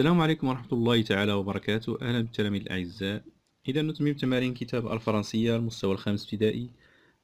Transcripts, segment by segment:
السلام عليكم ورحمة الله تعالى وبركاته. أهلا بالتلاميذ الأعزاء. إذا نتمم تمارين كتاب الفرنسية المستوى الخامس ابتدائي،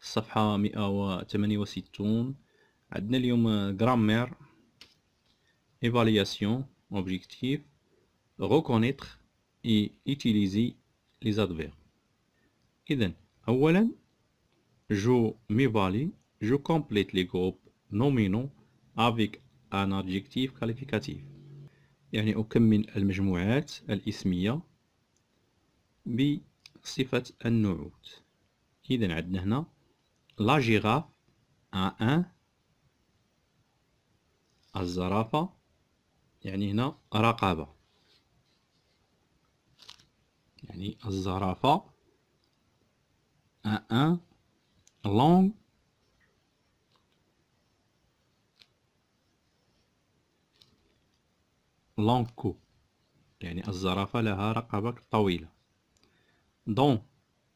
الصفحة 168. عندنا اليوم grammaire, évaluation, objectif, reconnaître et utiliser les adverbes. إذا أولا je m'évalue, je complète les groupes nominaux avec un adjectif qualificatif. يعني أكمل المجموعات الاسمية بصفة النعوت. إذا عندنا هنا لا جيراف ان الزرافة، يعني هنا رقابة، يعني الزرافة ان لونغ كو، يعني الزرافة لها رقبة طويلة. دون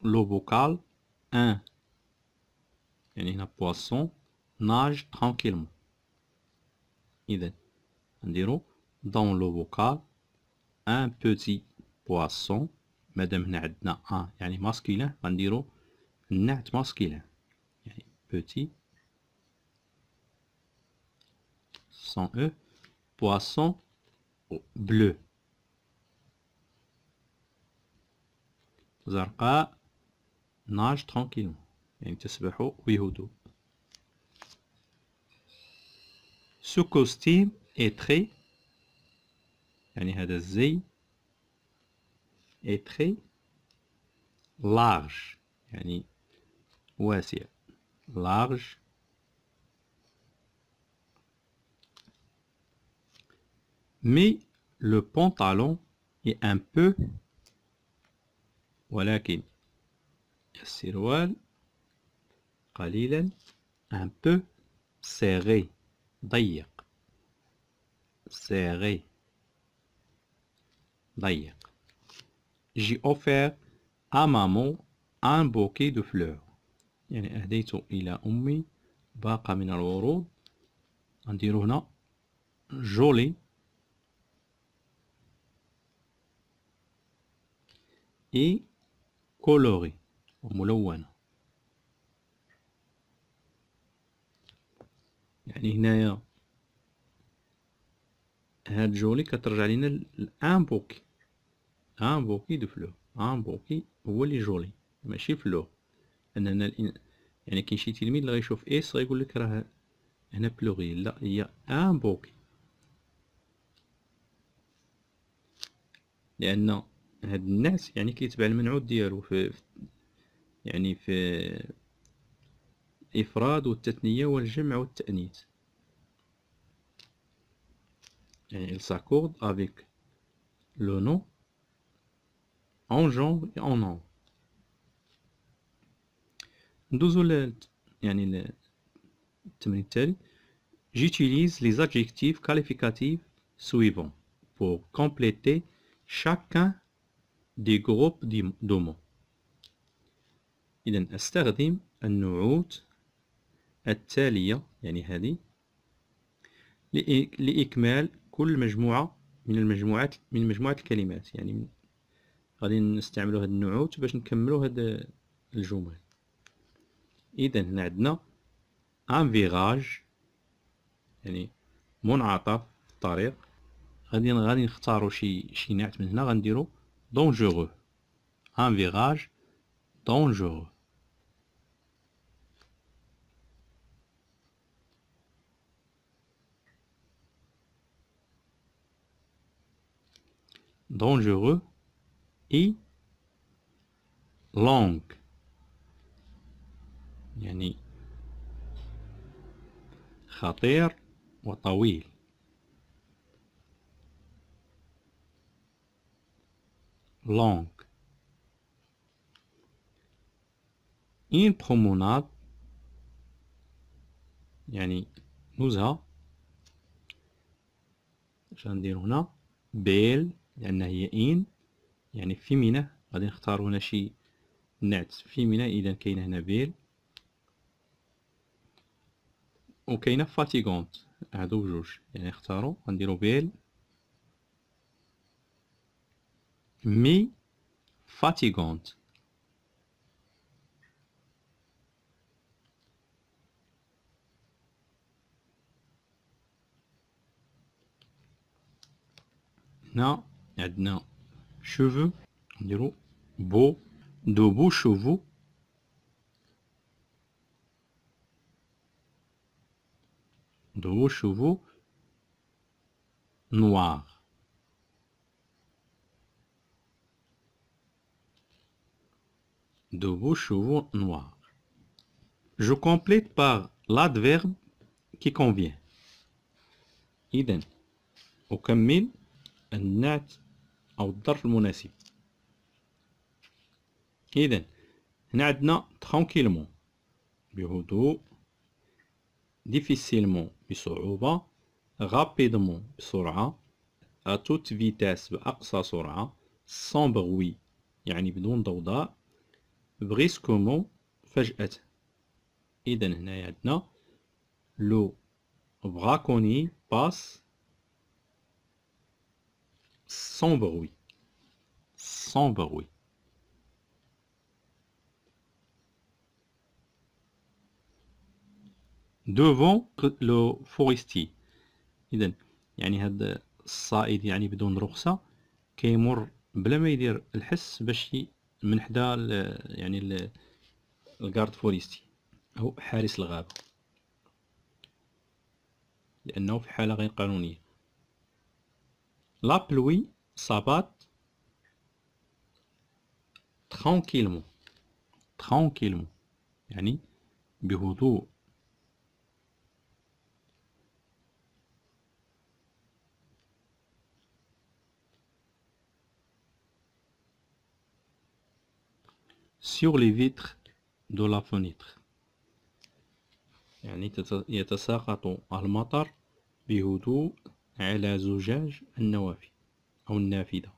لو بوكال ان، يعني هنا بواسون ناج ترانكيلمون. إذا نديرو دون لو بوكال ان بوتي بواسون، مادام هنا عندنا ان يعني ماسكيلان غنديرو النعت ماسكيلان، يعني بوتي سون او بواسون بلو، زرقاء ناج ترانكيلمون، يعني تسبح بهدوء. سو كوستيم اي تري، يعني هذا الزي اي تري لارج، يعني واسع، لارج. Mais le pantalon est un peu، ولكن السروال قليلا un peu serré، ضيق، serré ضيق. J'ai offert à maman un bouquet de fleurs، يعني أهديت إلى أمي باقة من الورود. نديرو هنا joli et coloré، وملونة. يعني هنايا هاد جولي كترجع لينا لان بوكي، ان بوكي دو فلور، ان بوكي هو اللي جولي ماشي فلور. لأن هنا يعني كاين شي تلميذ اللي غيشوف اس غيقول لك راه هنا بلوغيال، لا هي ان بوكي، لأن هاد الناس يعني كيتبع المنعوت ديالو في يعني في الإفراد والتثنية والجمع والتأنيث، يعني il s'accorde avec le nom en genre et en nom. ندوزو يعني التمرين التالي. J'utilise les adjectifs qualificatifs suivants pour compléter chacun des groupes de mots. إذن أستخدم النعوت التالية، يعني هذه، لإكمال كل مجموعة من مجموعة الكلمات. يعني غادي نستعملوا هاد النعوت باش نكملوا هاد الجمل. إذن هنا عندنا ان فيراج، يعني منعطف الطريق. غادي نختاروا شي نعت من هنا، غنديروا دونجورو، ان فيراج دونجورو. dangereux et long، يعني خطير وطويل. long. une promenade، يعني نزهة. اش غندير هنا بيل، لأن هي إن يعني فيمينة، غادي نختار هنا شي نعت فيمينة. إذا كاينة هنا بيل، وكاينة فاتيغونت، هادو بجوج، يعني نختارو غنديرو بيل mais fatigante. هنا عندنا cheveux نديرو beau de beaux chevaux de beaux chevaux noirs. De beaux chevaux noirs. Je complète par l'adverbe qui convient. إذن أكمل النعت أو الظرف المناسب. إذن هنا عندنا tranquillement بهدوء، difficilement بصعوبة، rapidement بسرعة، à toute vitesse بأقصى سرعة، sans bruit يعني بدون ضوضاء، brusquement فجأة. إذن هنا عندنا le braconnier passe sans bruit. Sans bruit. Devant le forestier. إذن يعني هاد الصائد يعني بدون رخصة كيمر بلا ما يدير الحس باش من حدا يعني الغارد فوريستي أو حارس الغابة، لأنه في حالة غير قانونية. La pluie s'abat tranquillement. Tranquillement يعني بهدوء. sur les vitres de la fenêtre يعني يتساقط المطر بهدوء على زجاج النوافذ أو النافذة.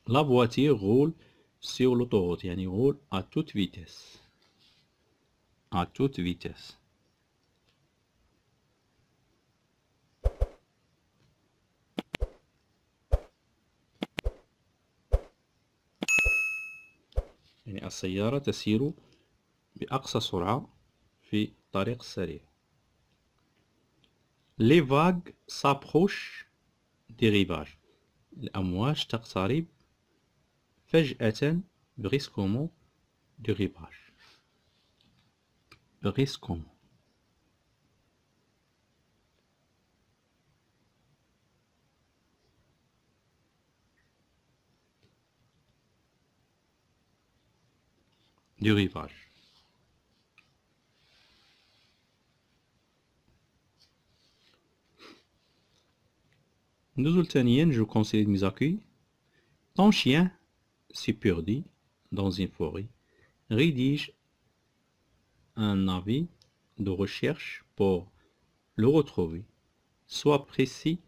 La voiture roule sur l'autoroute يعني roule à toute vitesse. À toute vitesse. يعني السيارة تسير بأقصى سرعة في الطريق السريع. Les vagues s'approchent des rivages. الأمواج تقترب فجأة brusquement du rivage. Brusquement. Du rivage. نزل ثانيا je consolide mes accueils. Ton chien s'est perdu dans une forêt. Rédige un avis de recherche pour le retrouver. Sois précis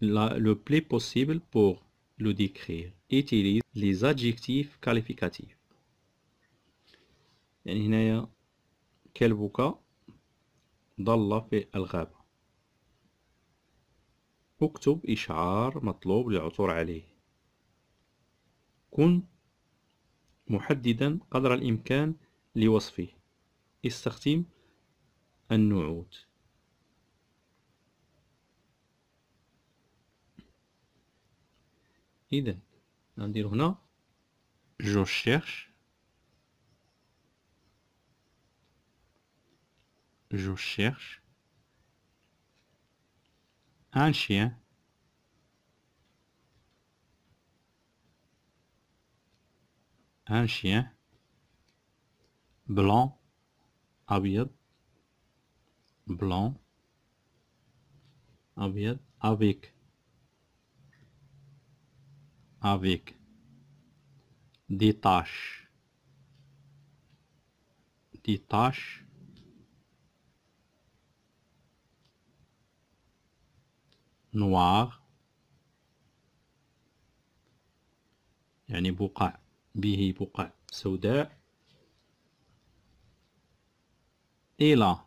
le plus possible pour le décrire. Utilise les adjectifs qualificatifs. يعني هنايا كلبك ضل في الغابة. اكتب إشعار مطلوب للعثور عليه. كن محددا قدر الإمكان لوصفه. استخدم النعوت. إذن ندير هنا je cherche un chien blanc أبيض avec des taches noires يعني به بقع سوداء. إلى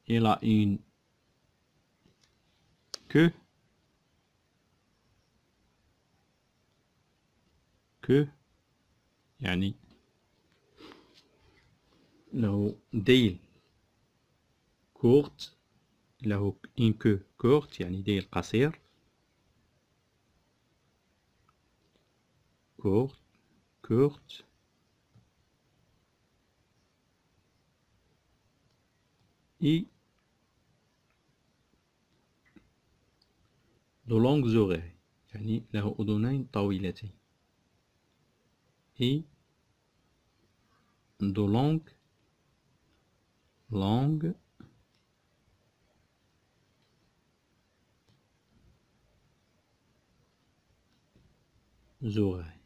il a une queue, يعني له ديل courte، له une queue courte يعني ديل قصير، courte et de longues oreilles، يعني له أذنين طويلتين، et de longues oreilles.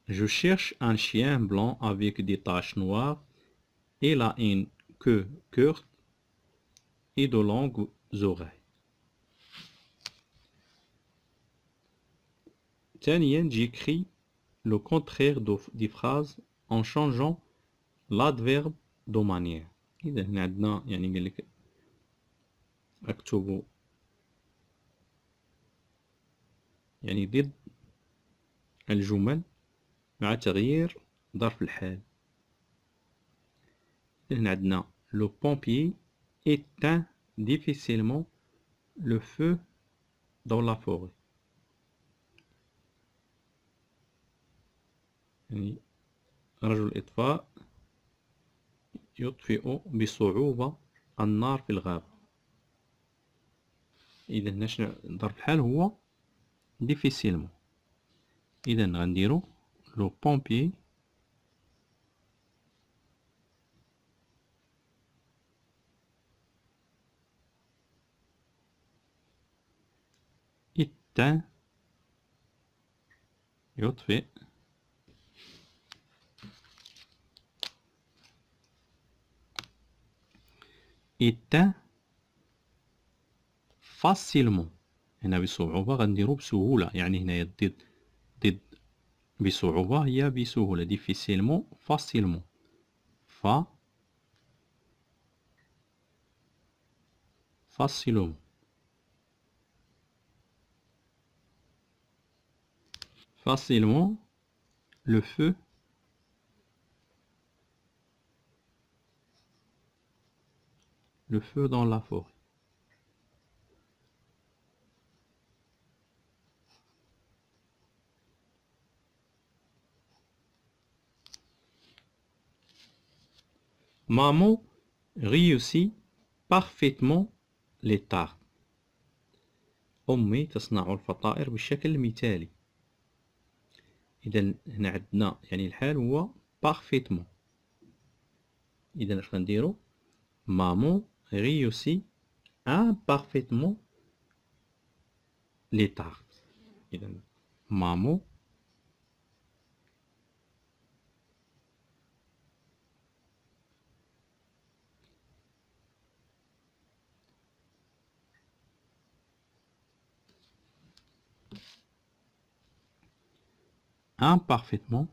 Je cherche un chien blanc avec des taches noires. Il a une queue courte et de longues oreilles. ثانيا j'écris le contraire des phrases en changeant l'adverbe de manière. إذا هنا عندنا يعني قال لك اكتب يعني ضد الجمل مع تغيير ظرف الحال. هنا عندنا le pompier éteint difficilement le feu dans la forêt. يعني رجل الإطفاء يطفئ بصعوبة النار في الغابة. إذا هنا شنو ظرف الحال هو difficilement. إذا غنديرو le pompier éteint يطفئ éteint facilement. هنا بصعوبة غنديرو بسهولة، يعني هنا ضد بصعوبة هي بسهولة difficilement facilement. facilement. Facilement le feu dans la forêt. Maman réussit parfaitement les tartes. أمي تصنع الفطائر بالشكل المثالي. إذا هنا عندنا يعني الحال هو parfaitement. إذا اش غنديرو maman réussit imparfaitement les tartes. إذا maman imparfaitement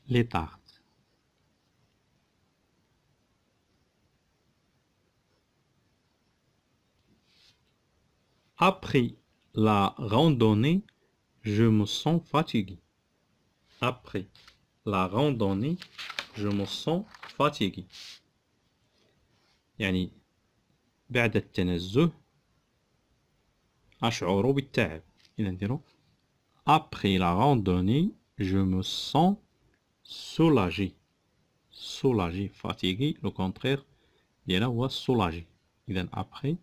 les tartes. Après la randonnée, je me sens fatigué. Après la randonnée, je me sens fatigué. يعني بعد التنزه أشعر بالتعب. إذا نديرو après la randonnée, je me sens soulagé. Soulagé, fatigué, le contraire ديالها هو soulagé. إذا après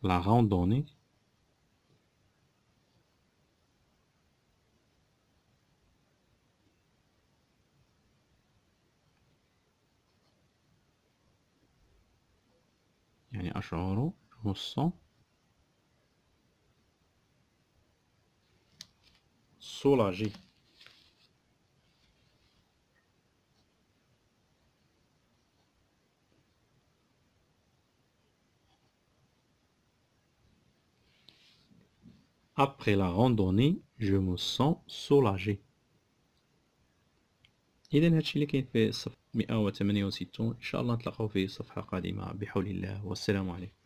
la randonnée, يعني أشعر je me sens soulagé. Après la randonnée je me sens soulagé. إذا هادشي اللي كاين في الصفحة 168. إن شاء الله نتلاقاو في صفحة قادمة بحول الله، والسلام عليكم.